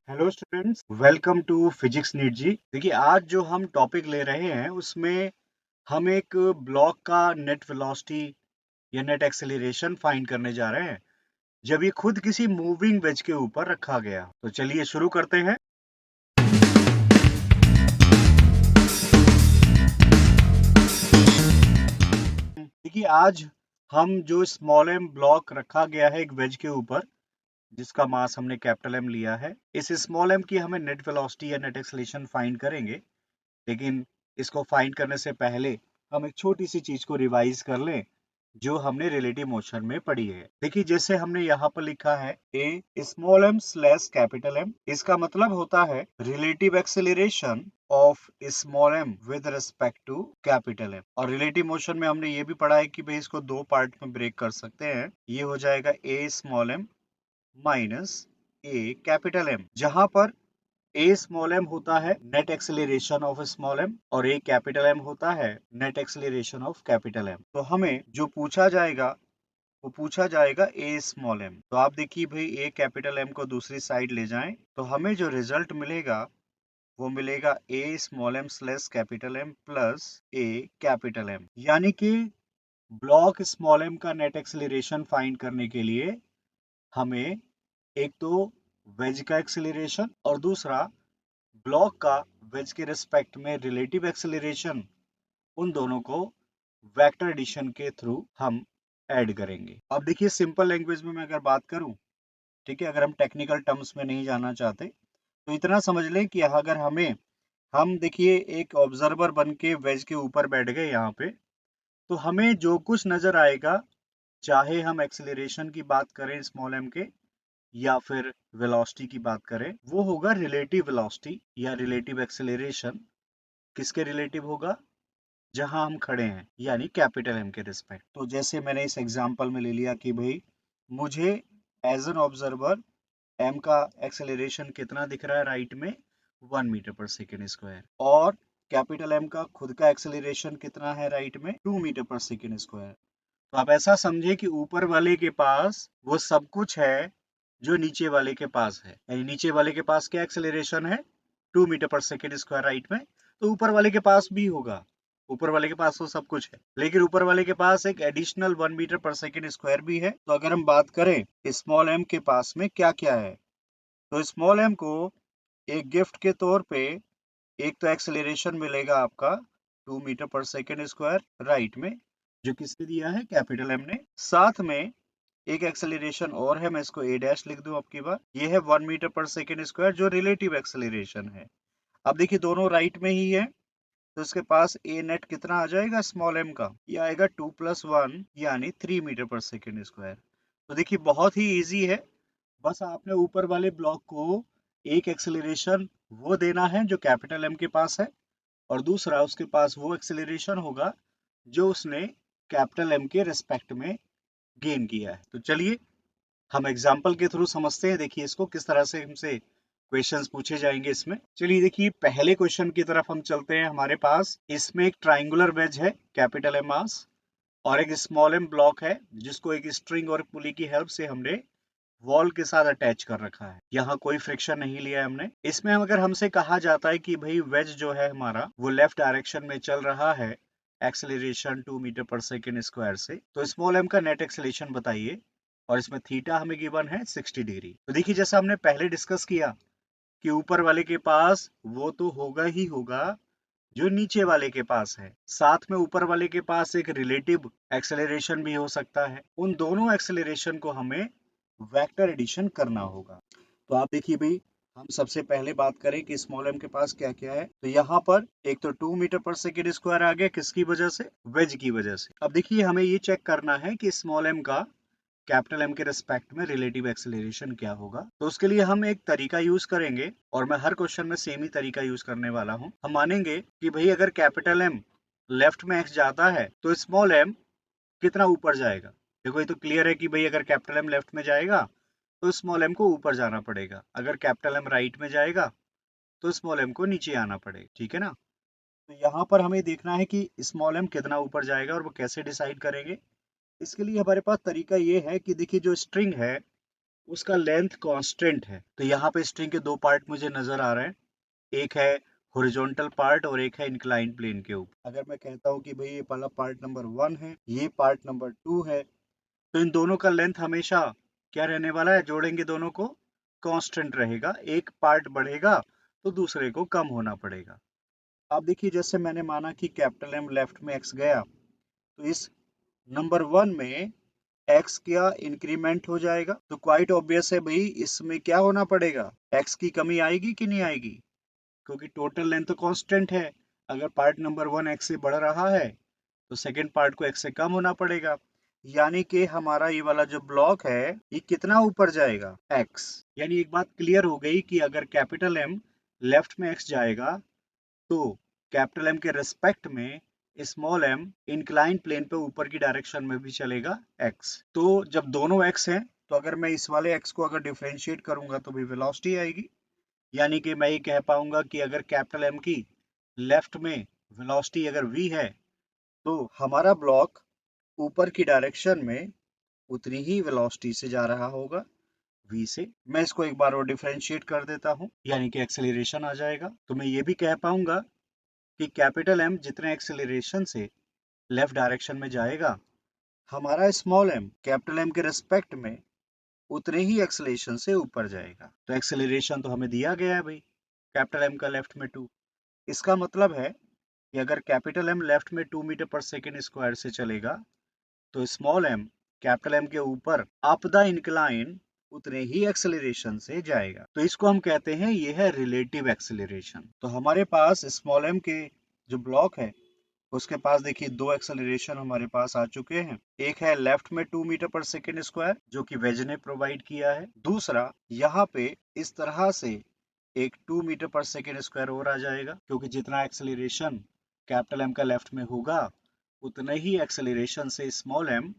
Hello students, welcome to physics NEET JEE. देखिए, आज जो हम टॉपिक ले रहे हैं उसमें हम एक ब्लॉक का नेट वेलोसिटी या नेट एक्सेलरेशन फाइंड करने जा रहे हैं जब ये खुद किसी मूविंग वेज के ऊपर रखा गया। तो चलिए शुरू करते हैं। देखिए, आज हम जो स्मॉल एम ब्लॉक रखा गया है एक वेज के ऊपर, जिसका मास हमने कैपिटल एम लिया है, इस स्मॉल एम की हमें नेट वेलोसिटी या नेट एक्सेलरेशन फाइंड करेंगे। लेकिन इसको फाइंड करने से पहले हम एक छोटी सी चीज को रिवाइज कर लें जो हमने रिलेटिव मोशन में पढ़ी है। देखिए, जैसे हमने यहाँ पर लिखा है a small M slash capital M, इसका मतलब होता है relative acceleration of small M with respect to capital M. और रिलेटिव मोशन में हमने ये भी पढ़ा है कि भाई इसको दो पार्ट में ब्रेक कर सकते हैं। ये हो जाएगा a small m minus a capital M, जहां पर ए स्मॉल एम होता है net acceleration of small m और ए कैपिटल एम होता है net acceleration of capital M. तो हमें जो पूछा जाएगा वो पूछा जाएगा ए स्मॉल एम। तो आप देखिए भाई, ए कैपिटल एम को दूसरी साइड ले जाएं तो हमें जो रिजल्ट मिलेगा वो मिलेगा a small M slash capital M plus a capital M. यानी कि ब्लॉक स्मॉल एम का नेट एक्सेलरेशन फाइंड करने के लिए हमें एक तो वेज का एक्सेलरेशन और दूसरा ब्लॉक का वेज के रिस्पेक्ट में रिलेटिव एक्सेलरेशन, उन दोनों को वेक्टर एडिशन के थ्रू हम ऐड करेंगे। अब देखिए, सिंपल लैंग्वेज में मैं अगर बात करूं, ठीक है, अगर हम टेक्निकल टर्म्स में नहीं जाना चाहते तो इतना समझ लें कि अगर हम देखिए एक ऑब्जर्वर बन के वेज के ऊपर बैठ गए यहाँ पे, तो हमें जो कुछ नजर आएगा, चाहे हम एक्सेलरेशन की बात करें स्मॉल एम के या फिर वेलोसिटी की बात करें, वो होगा रिलेटिव वेलोसिटी या रिलेटिव एक्सेलरेशन। किसके रिलेटिव होगा? जहां हम खड़े हैं, यानी कैपिटल एम के रिस्पेक्ट। तो जैसे मैंने इस एग्जांपल में ले लिया कि भाई मुझे एज एन ऑब्जर्वर एम का एक्सेलरेशन कितना दिख रहा है राइट में, 1 मीटर पर सेकेंड स्क्वायर, और कैपिटल एम का खुद का एक्सेलरेशन कितना है राइट में, 2 मीटर पर सेकेंड स्क्वायर। तो आप ऐसा समझे कि ऊपर वाले के पास वो सब कुछ है जो नीचे वाले के पास है। यानी नीचे वाले के पास क्या एक्सेलरेशन है, 2 मीटर पर सेकेंड स्क्वायर राइट में, तो ऊपर वाले के पास भी होगा। ऊपर वाले के पास तो सब कुछ है, लेकिन ऊपर वाले के पास एक एडिशनल 1 मीटर पर सेकेंड स्क्वायर भी है। तो अगर हम बात करें स्मॉल एम के पास में क्या क्या है, तो स्मॉल एम को एक गिफ्ट के तौर पे एक तो एक्सेलरेशन मिलेगा आपका 2 मीटर पर सेकेंड स्क्वायर राइट में, जो किसने दिया है, कैपिटल एम ने। साथ में एक एक्सेलरेशन और है, मैं इसको ए डैश लिख दूं आपकी बार, ये है 1 मीटर पर सेकेंड स्क्वायर जो रिलेटिव एक्सेलरेशन है। अब देखिए दोनों राइट में ही है, तो इसके पास ए नेट कितना आ जाएगा स्मॉल एम का, ये आएगा 2 + 1 यानी 3 मीटर पर सेकेंड स्क्वायर। तो देखिए बहुत ही इजी है, बस आपने ऊपर वाले ब्लॉक को एक एक्सेलरेशन वो देना है जो कैपिटल एम के पास है, और दूसरा उसके पास वो एक्सेलरेशन होगा जो उसने कैपिटल एम के रिस्पेक्ट में गेन किया है। तो चलिए हम एग्जाम्पल के थ्रू समझते हैं। देखिए इसको किस तरह से हमसे क्वेश्चंस पूछे जाएंगे इसमें। चलिए देखिए, पहले क्वेश्चन की तरफ हम चलते हैं। हमारे पास इसमें एक ट्राइंगुलर वेज है कैपिटल एम मास, और एक स्मॉल एम ब्लॉक है जिसको एक स्ट्रिंग और पुली की हेल्प से हमने वॉल के साथ अटैच कर रखा है। यहाँ कोई फ्रिक्शन नहीं लिया है हमने। इसमें अगर हमसे कहा जाता है कि भाई वेज जो है हमारा वो लेफ्ट डायरेक्शन में चल रहा है एक्सेलरेशन 2 मीटर पर सेकेंड स्क्वायर से, तो स्मॉल एम का नेट एक्सेलरेशन बताइए, और इसमें थीटा हमें गिवन है 60 डिग्री। तो देखिए जैसा हमने पहले डिस्कस किया कि ऊपर वाले के पास वो तो होगा ही होगा जो नीचे वाले के पास है, साथ में ऊपर वाले के पास एक रिलेटिव एक्सेलरेशन भी हो सकता है। उन दोनों एक्सेलरेशन को हमें वेक्टर एडिशन करना होगा। तो आप देखिए भाई, हम सबसे पहले बात करें कि स्मॉल एम के पास क्या क्या है, तो यहाँ पर एक तो 2 मीटर पर सेकेंड स्क्वायर आ गया, किसकी वजह से, वेज की वजह से। अब देखिए हमें ये चेक करना है कि स्मॉल एम का कैपिटल एम के रिस्पेक्ट में रिलेटिव एक्सेलरेशन क्या होगा। तो उसके लिए हम एक तरीका यूज करेंगे, और मैं हर क्वेश्चन में सेम ही तरीका यूज करने वाला हूँ। हम मानेंगे कि भाई अगर कैपिटल एम लेफ्ट में एक्स जाता है तो स्मॉल एम कितना ऊपर जाएगा। देखो ये तो क्लियर है कि भाई अगर कैपिटल एम लेफ्ट में जाएगा तो स्मॉल एम को ऊपर जाना पड़ेगा, अगर कैपिटल एम राइट में जाएगा तो स्मॉल एम को नीचे आना पड़ेगा, ठीक है ना। तो यहाँ पर हमें देखना है कि स्मॉल एम कितना ऊपर जाएगा, और वो कैसे डिसाइड करेंगे। इसके लिए हमारे पास तरीका ये है कि देखिए जो स्ट्रिंग है उसका लेंथ कांस्टेंट है। तो यहाँ पे स्ट्रिंग के दो पार्ट मुझे नजर आ रहे हैं, एक है हॉरिजॉन्टल पार्ट और एक है इंक्लाइंड प्लेन के ऊपर। अगर मैं कहता हूँ कि भाई ये वाला पार्ट नंबर 1 है, ये पार्ट नंबर 2 है, तो इन दोनों का लेंथ हमेशा क्या रहने वाला है, जोड़ेंगे दोनों को, कांस्टेंट रहेगा। एक पार्ट बढ़ेगा तो दूसरे को कम होना पड़ेगा। अब देखिए, जैसे मैंने माना कि कैपिटल एम लेफ्ट में एक्स गया, तो इस नंबर 1 में एक्स क्या इंक्रीमेंट हो जाएगा, तो क्वाइट ऑब्वियस है भाई, इसमें क्या होना पड़ेगा, एक्स की कमी आएगी कि नहीं आएगी, क्योंकि टोटल लेंथ तो कांस्टेंट है। अगर पार्ट नंबर 1 एक्स से बढ़ रहा है तो सेकेंड पार्ट को एक्स से कम होना पड़ेगा। यानी कि हमारा ये वाला जो ब्लॉक है ये कितना ऊपर जाएगा, एक्स। यानी एक बात क्लियर हो गई कि अगर कैपिटल एम लेफ्ट में एक्स जाएगा तो कैपिटल एम के रिस्पेक्ट में स्मॉल एम इंक्लाइन प्लेन पे ऊपर की डायरेक्शन में भी चलेगा एक्स। तो जब दोनों एक्स हैं, तो अगर मैं इस वाले एक्स को अगर डिफरेंशिएट करूंगा तो भी वेलोसिटी आएगी। यानी कि मैं ये कह पाऊंगा कि अगर कैपिटल एम की लेफ्ट में वेलोसिटी अगर v है, तो हमारा ब्लॉक ऊपर की डायरेक्शन में उतनी ही वेलोसिटी से जा रहा होगा, v से। मैं इसको एक बार और डिफरेंशिएट कर देता हूं, यानी कि एक्सेलरेशन आ जाएगा। तो मैं ये भी कह पाऊंगा कि कैपिटल एम जितने एक्सेलरेशन से लेफ्ट डायरेक्शन में जाएगा, हमारा स्मॉल एम कैपिटल एम के रिस्पेक्ट में उतने ही एक्सेलरेशन से ऊपर जाएगा। तो एक्सेलरेशन तो हमें दिया गया है भाई, कैपिटल एम का लेफ्ट में 2। इसका मतलब है कि अगर कैपिटल एम लेफ्ट में 2 मीटर पर सेकेंड स्क्वायर से चलेगा, तो स्मॉल एम कैपिटल एम के ऊपर अप द इंक्लाइन उतने ही एक्सेलरेशन से जाएगा। तो इसको हम कहते हैं ये है रिलेटिव एक्सेलरेशन। तो हमारे पास स्मॉल एम के जो ब्लॉक है उसके पास देखिए दो एक्सेलरेशन हमारे पास आ चुके हैं। एक है लेफ्ट में 2 मीटर पर सेकेंड स्क्वायर जो कि वेज ने प्रोवाइड किया है। दूसरा यहाँ पे इस तरह से एक 2 मीटर पर सेकेंड स्क्वायर और आ जाएगा, क्योंकि जितना एक्सेलरेशन कैपिटल एम का लेफ्ट में होगा उतने ही एक्सेलरेशन से स्मॉल एम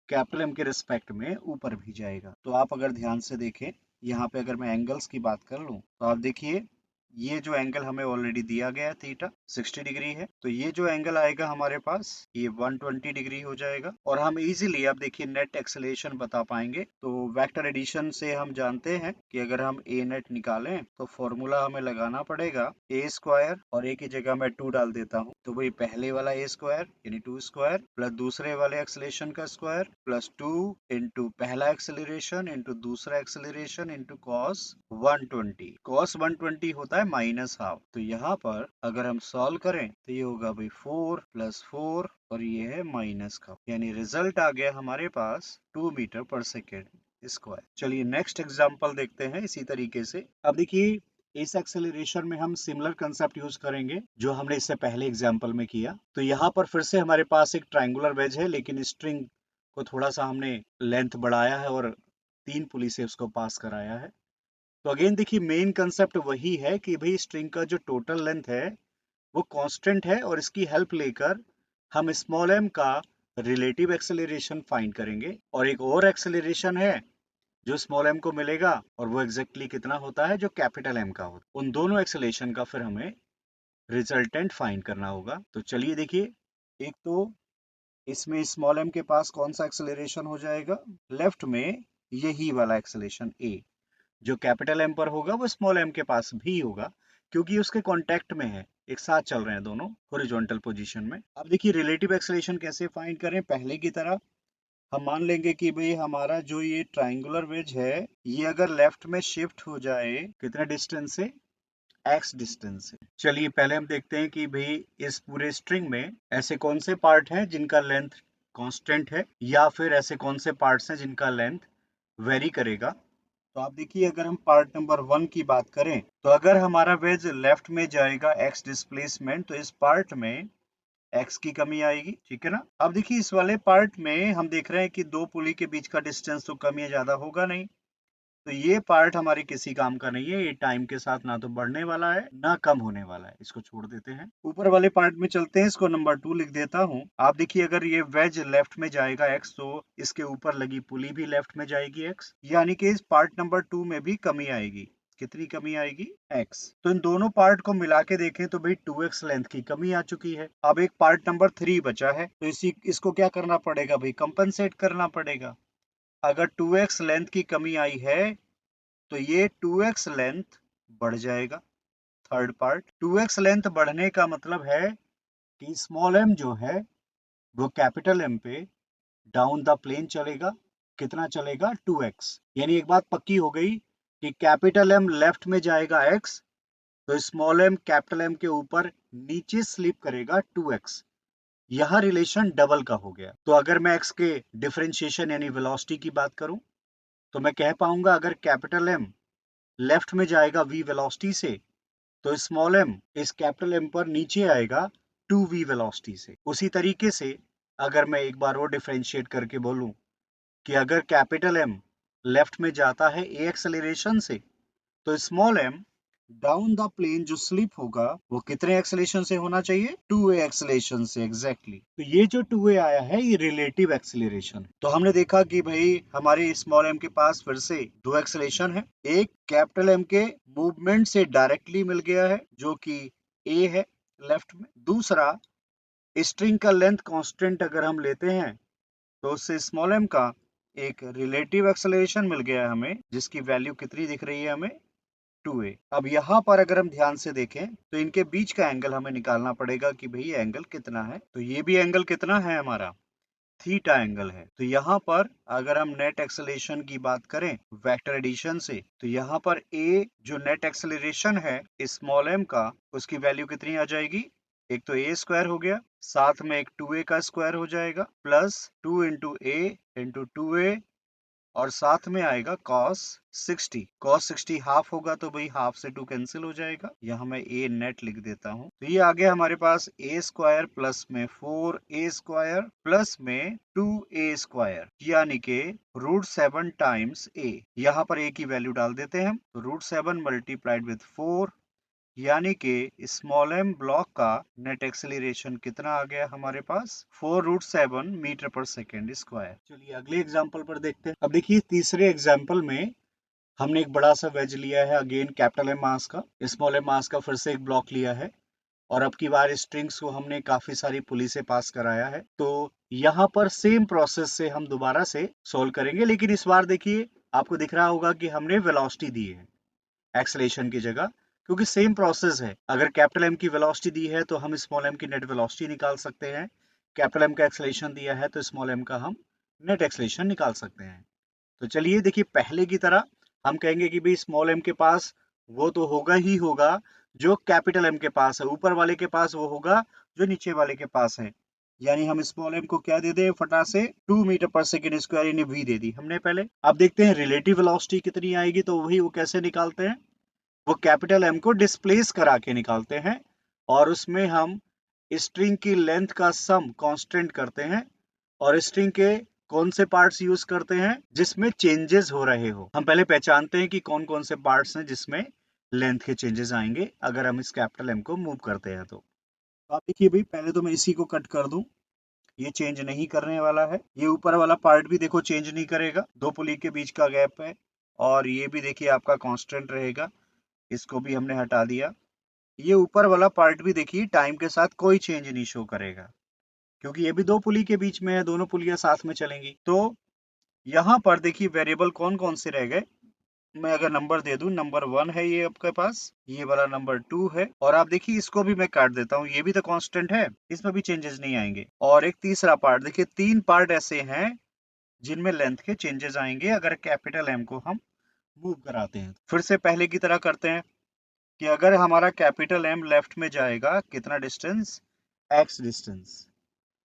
कैपिटल एम के रिस्पेक्ट में ऊपर भी जाएगा। तो आप अगर ध्यान से देखें, यहाँ पे अगर मैं एंगल्स की बात कर लूं, तो आप देखिए ये जो एंगल हमें ऑलरेडी दिया गया है थीटा 60 डिग्री है, तो ये जो एंगल आएगा हमारे पास ये 120 डिग्री हो जाएगा। और हम इजीली अब देखिए नेट एक्सेलरेशन बता पाएंगे। तो वेक्टर एडिशन से हम जानते हैं कि अगर हम ए नेट निकालें तो फॉर्मूला हमें लगाना पड़ेगा ए स्क्वायर, और ए की जगह मैं 2 डाल देता हूँ, तो वही पहले वाला ए स्क्वायर यानी 2 स्क्वायर प्लस दूसरे वाले एक्सेलरेशन का स्क्वायर प्लस 2 इंटू पहला एक्सेलरेशन इंटू दूसरा एक्सेलरेशन इंटू कॉस 120। कॉस 120 होता है माइनस हाफ। तो यहाँ पर अगर हम सॉल्व करें तो ये होगा भाई 4 प्लस 4 और ये है माइनस का, यानी रिजल्ट आ गया हमारे पास 2 मीटर पर सेकेंड स्क्वायर। चलिए नेक्स्ट एग्जांपल देखते हैं इसी तरीके से। अब देखिए इस एक्सेलरेशन में हम सिमिलर कंसेप्ट यूज करेंगे जो हमने इससे पहले एग्जांपल में किया। तो यहाँ पर फिर से हमारे पास एक ट्रायंगुलर वेज है, लेकिन स्ट्रिंग को थोड़ा सा हमने लेंथ बढ़ाया है और 3 पुली से उसको पास कराया है। तो अगेन देखिए मेन कंसेप्ट वही है कि भाई स्ट्रिंग का जो टोटल लेंथ है वो कांस्टेंट है, और इसकी हेल्प लेकर हम स्मॉल एम का रिलेटिव एक्सेलरेशन फाइंड करेंगे। और एक और एक्सेलरेशन है जो स्मॉल एम को मिलेगा, और वो एग्जैक्टली कितना होता है जो कैपिटल एम का होता है। उन दोनों एक्सेलरेशन का फिर हमें रिजल्टेंट फाइंड करना होगा। तो चलिए देखिए, एक तो इसमें स्मॉल एम के पास कौन सा एक्सेलरेशन हो जाएगा, लेफ्ट में यही वाला एक्सेलरेशन ए। जो कैपिटल एम पर होगा वो स्मॉल एम के पास भी होगा, क्योंकि उसके कांटेक्ट में है, एक साथ चल रहे हैं दोनों हॉरिजॉन्टल पोजीशन में। अब देखिए रिलेटिव एक्सेलरेशन कैसे फाइंड करें, पहले की तरह हम मान लेंगे कि भाई हमारा जो ये ट्रायंगुलर वेज है ये अगर लेफ्ट में शिफ्ट हो जाए कितने डिस्टेंस से, x डिस्टेंस से। चलिए पहले हम देखते हैं कि भाई इस पूरे स्ट्रिंग में ऐसे कौन से पार्ट हैं जिनका लेंथ कांस्टेंट है, या फिर ऐसे कौन से पार्ट्स हैं जिनका लेंथ वेरी करेगा। तो आप देखिए अगर हम पार्ट नंबर 1 की बात करें, तो अगर हमारा वेज लेफ्ट में जाएगा x डिस्प्लेसमेंट, तो इस पार्ट में x की कमी आएगी, ठीक है ना। अब देखिए इस वाले पार्ट में हम देख रहे हैं कि दो पुली के बीच का डिस्टेंस तो कम या ज्यादा होगा नहीं, तो ये पार्ट हमारे किसी काम का नहीं है। ये टाइम के साथ ना तो बढ़ने वाला है ना कम होने वाला है, इसको छोड़ देते हैं। ऊपर वाले पार्ट में चलते हैं, इसको नंबर 2 लिख देता हूँ। आप देखिए अगर ये वेज लेफ्ट में जाएगा x, तो इसके ऊपर लगी पुली भी लेफ्ट में जाएगी x, यानी कि इस पार्ट नंबर 2 में भी कमी आएगी। कितनी कमी आएगी, x। तो इन दोनों पार्ट को मिला के देखें तो भाई 2x लेंथ की कमी आ चुकी है। अब एक पार्ट नंबर 3 बचा है, तो इसको क्या करना पड़ेगा भाई, कंपनसेट करना पड़ेगा। अगर 2x लेंथ की कमी आई है तो ये 2x लेंथ बढ़ जाएगा। थर्ड पार्ट, 2x लेंथ बढ़ने का मतलब है कि स्मॉल m जो है वो कैपिटल M पे डाउन द प्लेन चलेगा। कितना चलेगा? 2x। यानी एक बात पक्की हो गई कि कैपिटल M लेफ्ट में जाएगा x, तो स्मॉल m कैपिटल M के ऊपर नीचे स्लिप करेगा 2x। यह रिलेशन डबल का हो गया। तो अगर मैं x के डिफरेंशिएशन यानी वेलोसिटी की बात करूं तो मैं कह पाऊंगा अगर कैपिटल M लेफ्ट में जाएगा v वेलोसिटी से तो स्मॉल m इस कैपिटल M पर नीचे आएगा 2v वेलोसिटी से। उसी तरीके से अगर मैं एक बार और डिफरेंशिएट करके बोलूं कि अगर कैपिटल M लेफ्ट में जाता है a एक्सेलरेशन से तो small m down the plane जो स्लिप होगा वो कितने एक्सेलरेशन से होना चाहिए? 2a एक्सेलरेशन से। एग्जैक्टली तो ये जो 2a आया है ये रिलेटिव एक्सेलरेशन। तो हमने देखा कि भाई हमारे स्मॉल m के पास फिर से दो एक्सेलरेशन है। एक कैपिटल M के मूवमेंट से डायरेक्टली मिल गया है जो कि a है लेफ्ट में। दूसरा, स्ट्रिंग का लेंथ कांस्टेंट अगर हम लेते हैं तो उससे स्मॉल m का एक रिलेटिव एक्सेलरेशन मिल गया है हमें, जिसकी वैल्यू कितनी दिख रही है हमें? 2a। अब यहाँ पर अगर हम ध्यान से देखें तो इनके बीच का एंगल हमें निकालना पड़ेगा कि भाई एंगल कितना है। तो ये भी एंगल कितना है हमारा? थीटा एंगल है। तो यहाँ पर अगर हम नेट एक्सेलरेशन की बात करें वेक्टर एडिशन से तो यहाँ पर a जो नेट एक्सेलरेशन है स्मॉल m का, उसकी वैल्यू कितनी आ जाएगी? एक तो a स्क्वायर हो गया, साथ में एक 2a का स्क्वायर हो जाएगा, plus 2 into a into 2a, और साथ में आएगा cos 60। cos 60 हाफ होगा तो भाई हाफ से 2 कैंसिल हो जाएगा। यहाँ मैं a नेट लिख देता हूँ। तो ये आ गया हमारे पास a स्क्वायर प्लस में 4a स्क्वायर प्लस में 2a स्क्वायर, यानी कि √7 टाइम्स a। यहाँ पर a की वैल्यू डाल देते हैं हम, तो √7 मल्टीप्लाइड विथ 4, यानी कि स्मॉल m ब्लॉक का नेट एक्सेलरेशन कितना आ गया हमारे पास? 4√7 मीटर पर सेकेंड स्क्वायर। चलिए अगले एग्जांपल पर देखते हैं। अब देखिए तीसरे एग्जांपल में हमने एक बड़ा सा वेज लिया है, अगेन कैपिटल M मास का, स्मॉल m मास का फिर से एक ब्लॉक लिया है, और अब की बार स्ट्रिंग्स को हमने काफी सारी पुली से पास कराया है। तो यहाँ पर सेम प्रोसेस से हम दोबारा से सोल्व करेंगे, लेकिन इस बार देखिए आपको दिख रहा होगा कि हमने वेलोसिटी दी है एक्सेलरेशन की जगह, क्योंकि सेम प्रोसेस है। अगर कैपिटल M की वेलोसिटी दी है तो हम स्मॉल m की नेट वेलोसिटी निकाल सकते हैं। कैपिटल M का एक्सेलरेशन दिया है तो स्मॉल m का हम नेट एक्सेलरेशन निकाल सकते हैं। तो चलिए देखिए पहले की तरह हम कहेंगे कि भाई स्मॉल m के पास वो तो होगा ही होगा जो कैपिटल M के पास है, ऊपर वाले के पास वो होगा जो नीचे वाले के पास है। यानी हम स्मॉल m को क्या दे दें फटा से? 2 मीटर पर सेकेंड स्क्वायर यानी v दे दी हमने पहले। अब देखते हैं रिलेटिव वेलोसिटी कितनी आएगी, तो वही वो कैसे निकालते हैं? वो कैपिटल M को डिस्प्लेस करा के निकालते हैं, और उसमें हम स्ट्रिंग की लेंथ का सम कांस्टेंट करते हैं, और स्ट्रिंग के कौन से पार्ट्स यूज करते हैं जिसमें चेंजेस हो रहे हो। हम पहले पहचानते हैं कि कौन कौन से पार्ट्स हैं जिसमें लेंथ के चेंजेस आएंगे अगर हम इस कैपिटल M को मूव करते हैं। तो आप देखिए भाई पहले तो मैं इसी को कट कर दूं, ये चेंज नहीं करने वाला है। ये ऊपर वाला पार्ट भी देखो चेंज नहीं करेगा, दो पुली के बीच का गैप है, और ये भी देखिए आपका कांस्टेंट रहेगा, इसको भी हमने हटा दिया। ये ऊपर वाला पार्ट भी देखिए टाइम के साथ कोई चेंज नहीं शो करेगा, क्योंकि ये भी दो पुली के बीच में है, दोनों पुलियां साथ में चलेंगी। तो यहाँ पर देखिए वेरिएबल कौन कौन से रह गए। मैं अगर नंबर दे दूं, नंबर 1 है ये आपके पास, ये वाला नंबर 2 है, और आप देखिए इसको भी मैं काट देता हूँ, ये भी तो कांस्टेंट है, इसमें भी चेंजेस नहीं आएंगे। और एक तीसरा पार्ट देखिए, 3 पार्ट ऐसे हैं जिनमें लेंथ के चेंजेस आएंगे अगर कैपिटल M को हम मूव कराते हैं। फिर से पहले की तरह करते हैं कि अगर हमारा कैपिटल M लेफ्ट में जाएगा कितना डिस्टेंस? x डिस्टेंस,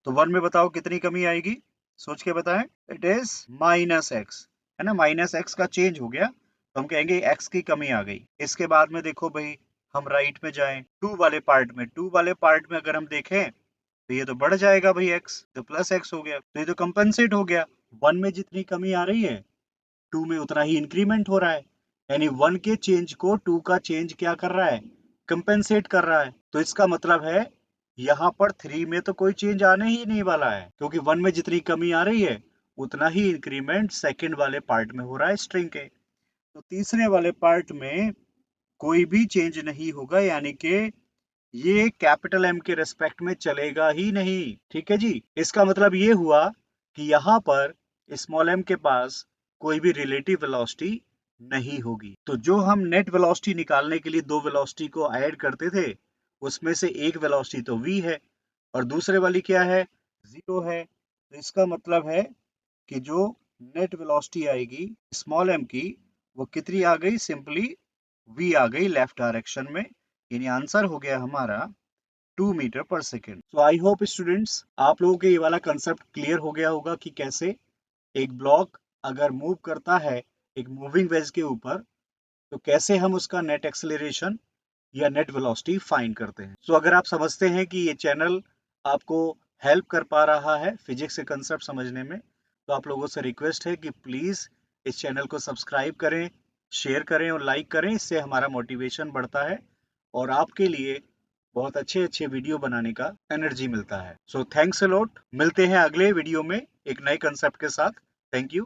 तो 1 में बताओ कितनी कमी आएगी? सोच के बताएं। इट इज -x, है ना, -x का चेंज हो गया तो हम कहेंगे x की कमी आ गई। इसके बाद में देखो भाई हम राइट में जाएं 2 वाले पार्ट में, 2 वाले पार्ट में अगर हम देखें तो ये तो बढ़ जाएगा भाई x, तो प्लस x हो गया, तो ये तो कंपनसेट हो गया। 1 में जितनी कमी आ रही है 2 में उतना ही इंक्रीमेंट हो रहा है, यानी 1 के चेंज को 2 का चेंज क्या कर रहा है? कंपेंसेट कर रहा है। तो इसका मतलब है यहाँ पर 3 में तो कोई चेंज आने ही नहीं वाला है, क्योंकि 1 में जितनी कमी आ रही है उतना ही इंक्रीमेंट सेकंड वाले पार्ट में हो रहा है स्ट्रिंग के। तो तीसरे वाले पार्ट में कोई भी चेंज नहीं होगा, यानी कि ये कैपिटल M के रेस्पेक्ट में चलेगा ही नहीं। ठीक है जी, इसका मतलब ये हुआ कि यहाँ पर स्मॉल m के पास कोई भी रिलेटिव वेलोसिटी नहीं होगी। तो जो हम नेट वेलोसिटी निकालने के लिए दो वेलोसिटी को ऐड करते थे, उसमें से एक वेलोसिटी तो v है और दूसरे वाली क्या है, 0 है। तो इसका मतलब है कि जो नेट वेलोसिटी आएगी स्मॉल m की, वो कितनी आ गई, सिंपली v आ गई लेफ्ट डायरेक्शन में। यानी आंसर हो गया हमारा 2 मीटर पर second. So I hope students आप लोगों को ये वाला कंसेप्ट क्लियर हो गया होगा कि कैसे एक ब्लॉक अगर मूव करता है एक मूविंग वेज के ऊपर, तो कैसे हम उसका नेट एक्सेलरेशन या नेट वेलोसिटी फाइंड करते हैं। सो अगर आप समझते हैं कि ये चैनल आपको हेल्प कर पा रहा है फिजिक्स के कंसेप्ट समझने में, तो आप लोगों से रिक्वेस्ट है कि प्लीज इस चैनल को सब्सक्राइब करें, शेयर करें और लाइक करें। इससे हमारा मोटिवेशन बढ़ता है और आपके लिए बहुत अच्छे अच्छे वीडियो बनाने का एनर्जी मिलता है। सो थैंक्स अ लॉट, मिलते हैं अगले वीडियो में एक नए कंसेप्ट के साथ। Thank you.